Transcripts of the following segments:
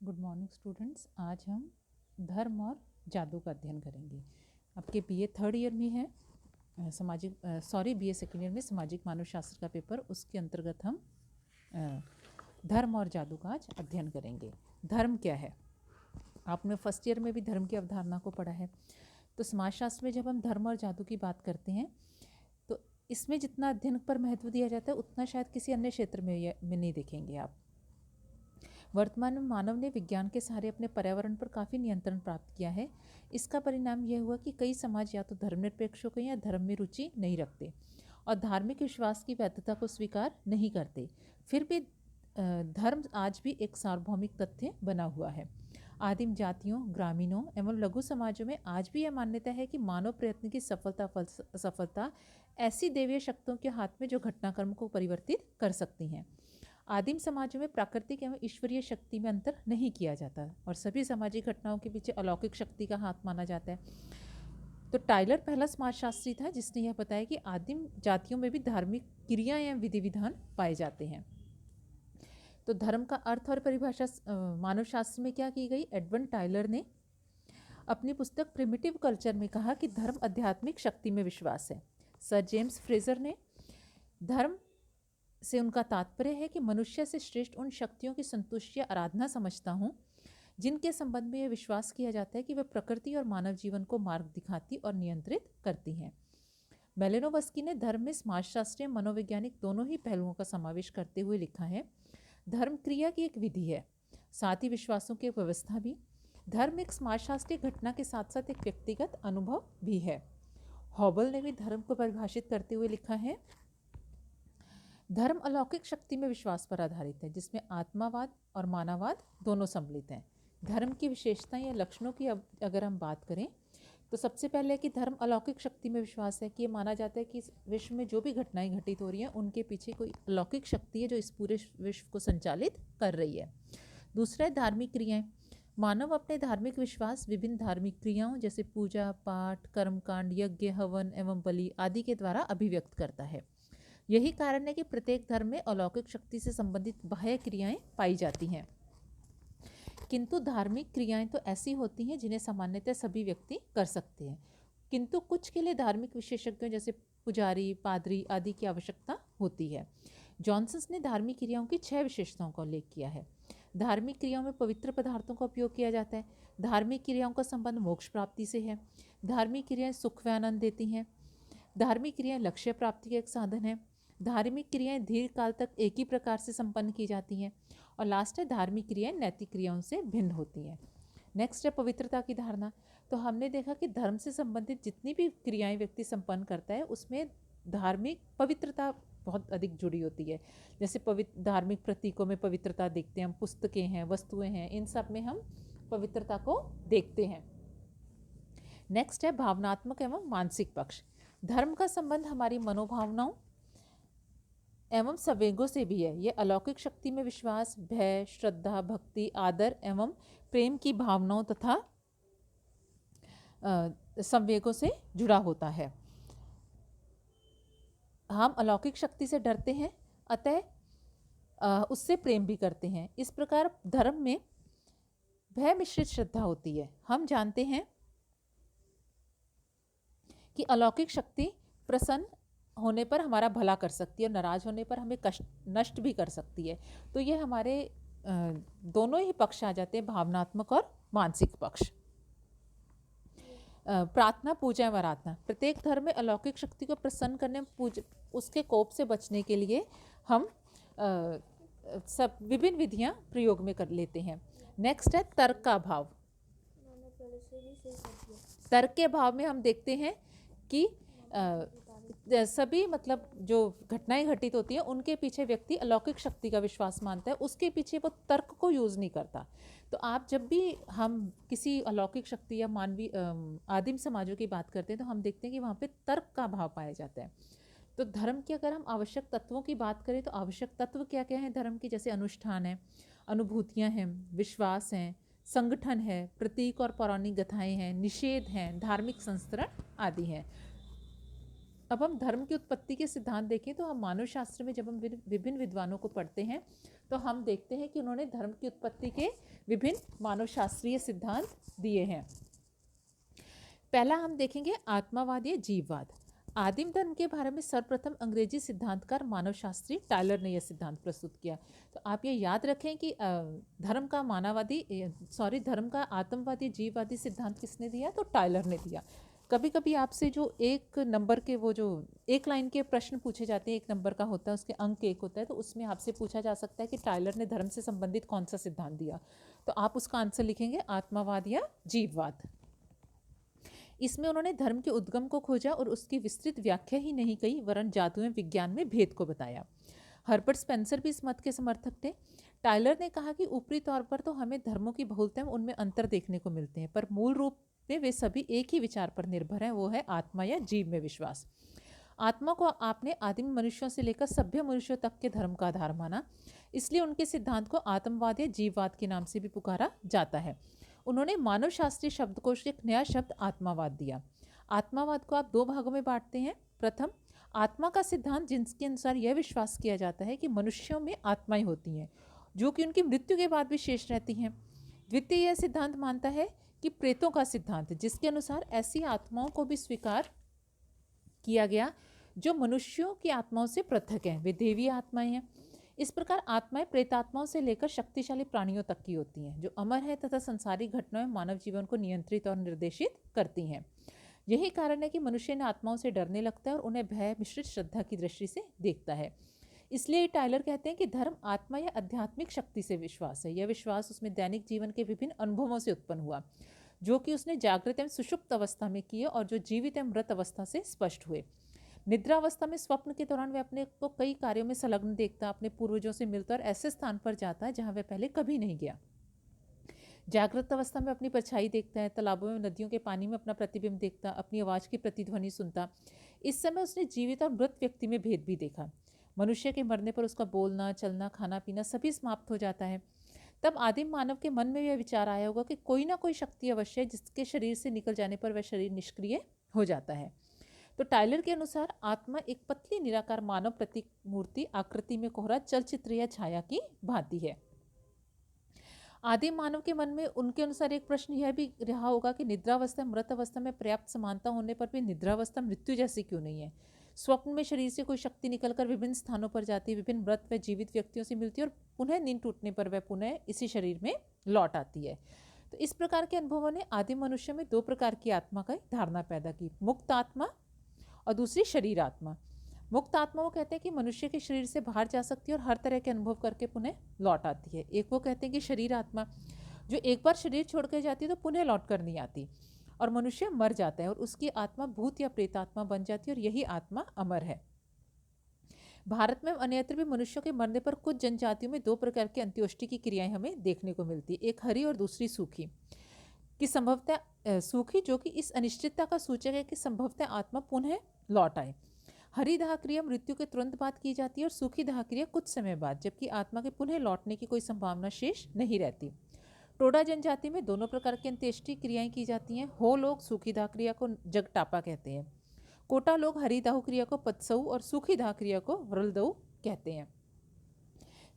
Good morning students. आज हम धर्म और जादू का अध्ययन करेंगे। आपके बीए थर्ड ईयर में है बीए सेकेंड ईयर में सामाजिक मानव शास्त्र का पेपर, उसके अंतर्गत हम धर्म और जादू का आज अध्ययन करेंगे। धर्म क्या है? आपने फर्स्ट ईयर में भी धर्म की अवधारणा को पढ़ा है। तो समाजशास्त्र में जब हम धर्म और जादू की बात करते हैं तो इसमें जितना अध्ययन पर महत्व दिया जाता है उतना शायद किसी अन्य क्षेत्र में नहीं देखेंगे आप। वर्तमान में मानव ने विज्ञान के सहारे अपने पर्यावरण पर काफ़ी नियंत्रण प्राप्त किया है। इसका परिणाम यह हुआ कि कई समाज या तो धर्मनिरपेक्ष हो गए या धर्म में रुचि नहीं रखते और धार्मिक विश्वास की वैधता को स्वीकार नहीं करते। फिर भी धर्म आज भी एक सार्वभौमिक तथ्य बना हुआ है। आदिम जातियों, ग्रामीणों एवं लघु समाजों में आज भी यह मान्यता है कि मानव प्रयत्न की सफलता ऐसी देवीय शक्तियों के हाथ में जो घटनाक्रम को परिवर्तित कर सकती हैं। आदिम समाजों में प्राकृतिक एवं ईश्वरीय शक्ति में अंतर नहीं किया जाता और सभी सामाजिक घटनाओं के पीछे अलौकिक शक्ति का हाथ माना जाता है। तो टाइलर पहला समाजशास्त्री था जिसने यह बताया कि आदिम जातियों में भी धार्मिक क्रिया एवं विधि विधान पाए जाते हैं। तो धर्म का अर्थ और परिभाषा मानव शास्त्र में क्या की गई? एडवन टाइलर ने अपनी पुस्तक प्रिमिटिव कल्चर में कहा कि धर्म आध्यात्मिक शक्ति में विश्वास है। सर जेम्स फ्रेजर ने धर्म से उनका तात्पर्य है कि मनुष्य से श्रेष्ठ उन शक्तियों की संतुष्टि या आराधना समझता हूँ जिनके संबंध में यह विश्वास किया जाता है कि वे प्रकृति और मानव जीवन को मार्ग दिखाती और नियंत्रित करती हैं। मेलिनोवस्की ने धर्म में समाजशास्त्रीय मनोवैज्ञानिक दोनों ही पहलुओं का समावेश करते हुए लिखा है, धर्म क्रिया की एक विधि है, साथ ही विश्वासों की एक व्यवस्था भी। धर्म एक समाजशास्त्रीय घटना के साथ साथ एक व्यक्तिगत अनुभव भी है। हॉबल ने भी धर्म को परिभाषित करते हुए लिखा है, धर्म अलौकिक शक्ति में विश्वास पर आधारित है जिसमें आत्मावाद और मानववाद दोनों सम्मिलित हैं। धर्म की विशेषताएं या लक्षणों की अगर हम बात करें तो सबसे पहले कि धर्म अलौकिक शक्ति में विश्वास है कि ये माना जाता है कि इस विश्व में जो भी घटनाएं घटित हो रही हैं उनके पीछे कोई अलौकिक शक्ति है जो इस पूरे विश्व को संचालित कर रही है। दूसरा है धार्मिक क्रियाएं। मानव अपने धार्मिक विश्वास विभिन्न धार्मिक क्रियाओं जैसे पूजा पाठ, कर्मकांड, यज्ञ, हवन एवं बलि आदि के द्वारा अभिव्यक्त करता है। यही कारण है कि प्रत्येक धर्म में अलौकिक शक्ति से संबंधित बाह्य क्रियाएं पाई जाती हैं, किंतु धार्मिक क्रियाएं तो ऐसी होती हैं जिन्हें सामान्यतः सभी व्यक्ति कर सकते हैं, किंतु कुछ के लिए धार्मिक विशेषज्ञों जैसे पुजारी, पादरी आदि की आवश्यकता होती है। जॉनसन ने धार्मिक क्रियाओं की 6 विशेषताओं का उल्लेख किया है। धार्मिक क्रियाओं में पवित्र पदार्थों का उपयोग किया जाता है। धार्मिक क्रियाओं का संबंध मोक्ष प्राप्ति से है। धार्मिक क्रियाएं सुख व आनंद देती हैं। धार्मिक क्रियाएं लक्ष्य प्राप्ति का एक साधन है। धार्मिक क्रियाएं दीर्घ काल तक एक ही प्रकार से संपन्न की जाती हैं। और लास्ट है, धार्मिक क्रियाएं नैतिक क्रियाओं से भिन्न होती हैं। नेक्स्ट है पवित्रता की धारणा। तो हमने देखा कि धर्म से संबंधित जितनी भी क्रियाएं व्यक्ति संपन्न करता है उसमें धार्मिक पवित्रता बहुत अधिक जुड़ी होती है। जैसे धार्मिक प्रतीकों में पवित्रता देखते हैं हम, पुस्तकें हैं, वस्तुएं हैं, इन सब में हम पवित्रता को देखते हैं। नेक्स्ट है भावनात्मक एवं मानसिक पक्ष। धर्म का संबंध हमारी मनोभावनाओं एवं संवेगों से भी है। ये अलौकिक शक्ति में विश्वास, भय, श्रद्धा, भक्ति, आदर एवं प्रेम की भावनाओं तथा संवेगों से जुड़ा होता है। हम अलौकिक शक्ति से डरते हैं, अतः उससे प्रेम भी करते हैं। इस प्रकार धर्म में भय मिश्रित श्रद्धा होती है। हम जानते हैं कि अलौकिक शक्ति प्रसन्न होने पर हमारा भला कर सकती है और नाराज होने पर हमें कष्ट नष्ट भी कर सकती है। तो ये हमारे दोनों ही पक्ष आ जाते हैं, भावनात्मक और मानसिक पक्ष। प्रार्थना, पूजा एवं आराधना। प्रत्येक धर्म में अलौकिक शक्ति को प्रसन्न करने, उसके कोप से बचने के लिए हम सब विभिन्न विधियां प्रयोग में कर लेते हैं। नेक्स्ट है तर्क का भाव। तर्क के भाव में हम देखते हैं कि सभी मतलब जो घटनाएं घटित होती हैं उनके पीछे व्यक्ति अलौकिक शक्ति का विश्वास मानता है, उसके पीछे वो तर्क को यूज़ नहीं करता। तो आप जब भी हम किसी अलौकिक शक्ति या मानवीय आदिम समाजों की बात करते हैं तो हम देखते हैं कि वहाँ पे तर्क का भाव पाया जाता है। तो धर्म के अगर हम आवश्यक तत्वों की बात करें तो आवश्यक तत्व क्या क्या हैं धर्म की? जैसे अनुष्ठान है, अनुभूतियाँ हैं, विश्वास हैं, संगठन है, प्रतीक और पौराणिक गाथाएँ हैं, निषेध हैं, धार्मिक संस्करण आदि हैं। अब हम धर्म की उत्पत्ति के सिद्धांत देखें तो हम मानव शास्त्र में जब हम विभिन्न विद्वानों को पढ़ते हैं तो हम देखते हैं कि उन्होंने धर्म की उत्पत्ति के विभिन्न मानव शास्त्रीय सिद्धांत दिए हैं। पहला हम देखेंगे आत्मावाद या जीववाद। आदिम धर्म के बारे में सर्वप्रथम अंग्रेजी सिद्धांतकार मानव शास्त्री टायलर ने यह सिद्धांत प्रस्तुत किया। तो आप ये याद रखें कि धर्म का आत्मवादी जीववादी सिद्धांत किसने दिया? तो टायलर ने दिया। कभी कभी आपसे जो एक नंबर के वो जो एक लाइन के प्रश्न पूछे जाते हैं, एक नंबर का होता है, उसके अंक 1 होता है, तो उसमें आपसे पूछा जा सकता है कि टायलर ने धर्म से संबंधित कौन सा सिद्धांत दिया। तो आप उसका आंसर लिखेंगे आत्मावाद या जीववाद। इसमें उन्होंने धर्म के उद्गम को खोजा और उसकी विस्तृत व्याख्या ही नहीं की, वरन जादू एवं विज्ञान में भेद को बताया। हर्बर्ट स्पेंसर भी इस मत के समर्थक थे। टायलर ने कहा कि ऊपरी तौर पर तो हमें धर्मों की बहुलता में उनमें अंतर देखने को मिलते हैं, पर मूल रूप में वे सभी एक ही विचार पर निर्भर हैं, वो है आत्मा या जीव में विश्वास। आत्मा को आपने आदिम मनुष्यों से लेकर सभ्य मनुष्यों तक के धर्म का आधार माना, इसलिए उनके सिद्धांत को आत्मवाद या जीववाद के नाम से भी पुकारा जाता है। उन्होंने मानव शास्त्रीय शब्दकोश एक नया शब्द आत्मावाद दिया। आत्मावाद को आप 2 भागों में बांटते हैं। प्रथम, आत्मा का सिद्धांत, जिसके अनुसार यह विश्वास किया जाता है कि मनुष्यों में आत्माएं होती हैं जो कि उनकी मृत्यु के बाद भी शेष रहती हैं। द्वितीय, यह सिद्धांत मानता है कि प्रेतों का सिद्धांत, जिसके अनुसार ऐसी आत्माओं को भी स्वीकार किया गया जो मनुष्यों की आत्माओं से पृथक हैं, वे देवी आत्माएं हैं। इस प्रकार आत्माएं प्रेतात्माओं से लेकर शक्तिशाली प्राणियों तक की होती हैं, जो अमर है तथा संसारिक घटनाओं में मानव जीवन को नियंत्रित और निर्देशित करती हैं। यही कारण है कि मनुष्य इन आत्माओं से डरने लगता है और उन्हें भय मिश्रित श्रद्धा की दृष्टि से देखता है। इसलिए टायलर कहते हैं कि धर्म आत्मा या आध्यात्मिक शक्ति से विश्वास है। यह विश्वास उसमें दैनिक जीवन के विभिन्न अनुभवों से उत्पन्न हुआ, जो कि उसने जागृत एवं सुषुप्त अवस्था में किए और जो जीवित एवं मृत अवस्था से स्पष्ट हुए। निद्रा अवस्था में स्वप्न के दौरान वह अपने को कई कार्यों में संलग्न देखता, अपने पूर्वजों से मिलता और ऐसे स्थान पर जाता है जहां वह पहले कभी नहीं गया। जागृत अवस्था में अपनी परछाई देखता है, तालाबों में नदियों के पानी में अपना प्रतिबिंब देखता, अपनी आवाज़ की प्रतिध्वनि सुनता। इस समय उसने जीवित और मृत व्यक्ति में भेद भी देखा। मनुष्य के मरने पर उसका बोलना, चलना, खाना पीना सभी समाप्त हो जाता है। तब आदिम मानव के मन में यह विचार आया होगा कि कोई ना कोई शक्ति अवश्य है जिसके शरीर से निकल जाने पर वह शरीर निष्क्रिय हो जाता है। तो टायलर के अनुसार आत्मा एक पतली निराकार मानव प्रतीक मूर्ति आकृति में कोहरा चलचित्र या छाया की भांति है। आदिम मानव के मन में उनके अनुसार एक प्रश्न यह भी रहा होगा कि निद्रावस्था मृत अवस्था में पर्याप्त समानता होने पर भी निद्रावस्था मृत्यु जैसी क्यों नहीं है। स्वप्न में शरीर से कोई शक्ति निकलकर विभिन्न स्थानों पर जाती, विभिन्न मृत व जीवित व्यक्तियों से मिलती और पुनः नींद टूटने पर वह पुनः इसी शरीर में लौट आती है। तो इस प्रकार के अनुभवों ने आदिम मनुष्य में 2 प्रकार की आत्मा का धारणा पैदा की, मुक्त आत्मा और दूसरी शरीर आत्मा। मुक्त आत्मा वो कहते हैं कि मनुष्य के शरीर से बाहर जा सकती है और हर तरह के अनुभव करके पुनः लौट आती है। एक वो कहते हैं कि शरीर आत्मा, जो एक बार शरीर छोड़ कर जाती है तो पुनः लौट कर नहीं आती और मनुष्य मर जाता है और उसकी आत्मा भूत या प्रेतात्मा बन जाती है और यही आत्मा अमर है। भारत में अन्यत्र भी मनुष्यों के मरने पर कुछ जनजातियों में 2 प्रकार की अंत्योष्टि की क्रियाएं हमें देखने को मिलती है, एक हरी और दूसरी सूखी। कि संभवतः सूखी, जो कि इस अनिश्चितता का सूचक है कि संभवतः आत्मा पुनः लौट आए। हरी दाह क्रिया मृत्यु के तुरंत बाद की जाती है और सूखी दाह क्रिया कुछ समय बाद, जबकि आत्मा के पुनः लौटने की कोई संभावना शेष नहीं रहती। टोडा जनजाति में दोनों प्रकार की अंत्येष्टि क्रियाएं की जाती हैं। हो लोग सूखी दाह क्रिया को जगटापा कहते हैं, कोटा लोग हरी दाह क्रिया को पत्सऊ और सूखी दाह क्रिया को व्रलदऊ कहते हैं।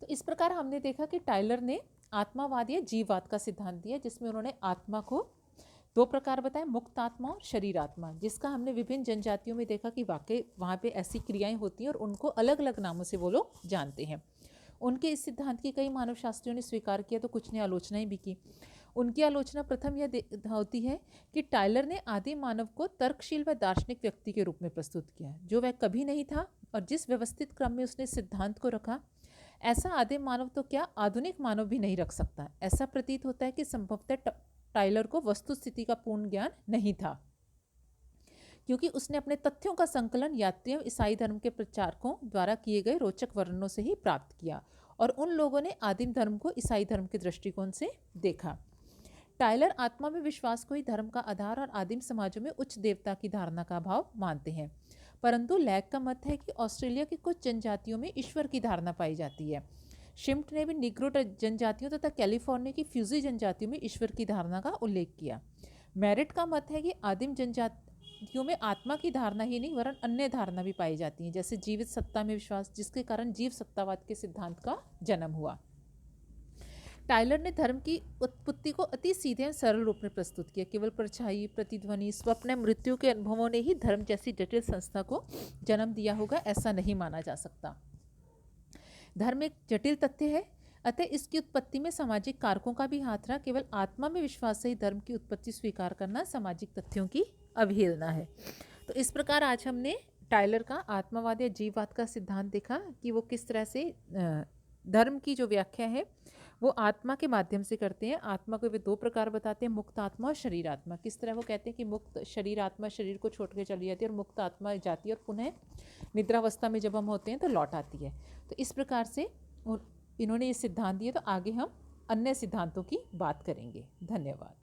तो इस प्रकार हमने देखा कि टायलर ने आत्मावाद या जीववाद का सिद्धांत दिया, जिसमें उन्होंने आत्मा को 2 प्रकार बताए, मुक्त आत्मा और शरीर आत्मा, जिसका हमने विभिन्न जनजातियों में देखा कि वाकई वहाँ पे ऐसी क्रियाएं होती हैं और उनको अलग अलग नामों से वो लोग जानते हैं। उनके इस सिद्धांत की कई मानव शास्त्रियों ने स्वीकार किया तो कुछ ने आलोचनाएं भी की। उनकी आलोचना प्रथम यह होती है कि टायलर ने आदिम मानव को तर्कशील व दार्शनिक व्यक्ति के रूप में प्रस्तुत किया, जो वह कभी नहीं था, और जिस व्यवस्थित क्रम में उसने सिद्धांत को रखा ऐसा आदिम मानव तो क्या आधुनिक मानव भी नहीं रख सकता। ऐसा प्रतीत होता है कि संभवतः टायलर को वस्तु स्थिति का पूर्ण ज्ञान नहीं था, क्योंकि उसने अपने तथ्यों का संकलन यात्रियों ईसाई धर्म के प्रचारकों द्वारा किए गए रोचक वर्णनों से ही प्राप्त किया और उन लोगों ने आदिम धर्म को ईसाई धर्म के दृष्टिकोण से देखा। टायलर आत्मा में विश्वास को ही धर्म का आधार और आदिम समाजों में उच्च देवता की धारणा का भाव मानते हैं, परंतु लैग का मत है कि ऑस्ट्रेलिया की कुछ जनजातियों में ईश्वर की धारणा पाई जाती है। शिम्ट ने भी निग्रो जनजातियों तथा कैलिफोर्निया की फ्यूजी जनजातियों में ईश्वर की धारणा का उल्लेख किया। मेरिट का मत है कि आदिम पद्धतियों में आत्मा की धारणा ही नहीं वरन अन्य धारणा भी पाई जाती हैं, जैसे जीवित सत्ता में विश्वास, जिसके कारण जीव सत्तावाद के सिद्धांत का जन्म हुआ। टाइलर ने धर्म की उत्पत्ति को अति सीधे और सरल रूप में प्रस्तुत किया। केवल परछाई, प्रतिध्वनि, स्वप्न, मृत्यु के अनुभवों ने ही धर्म जैसी जटिल संस्था को जन्म दिया होगा, ऐसा नहीं माना जा सकता। धर्म एक जटिल तथ्य है, अतः इसकी उत्पत्ति में सामाजिक कारकों का भी हाथ रहा। केवल आत्मा में विश्वास से ही धर्म की उत्पत्ति स्वीकार करना सामाजिक तथ्यों की अवहेलना है। तो इस प्रकार आज हमने टाइलर का आत्मावाद या जीववाद का सिद्धांत देखा कि वो किस तरह से धर्म की जो व्याख्या है वो आत्मा के माध्यम से करते हैं। आत्मा को वे दो प्रकार बताते हैं, मुक्त आत्मा और शरीर आत्मा। किस तरह वो कहते हैं कि मुक्त शरीर आत्मा शरीर को छोड़ के चली जाती है और मुक्त आत्मा जाती है और पुनः निद्रावस्था में जब हम होते हैं तो लौट आती है। तो इस प्रकार से इन्होंने ये सिद्धांत दिए। तो आगे हम अन्य सिद्धांतों की बात करेंगे। धन्यवाद।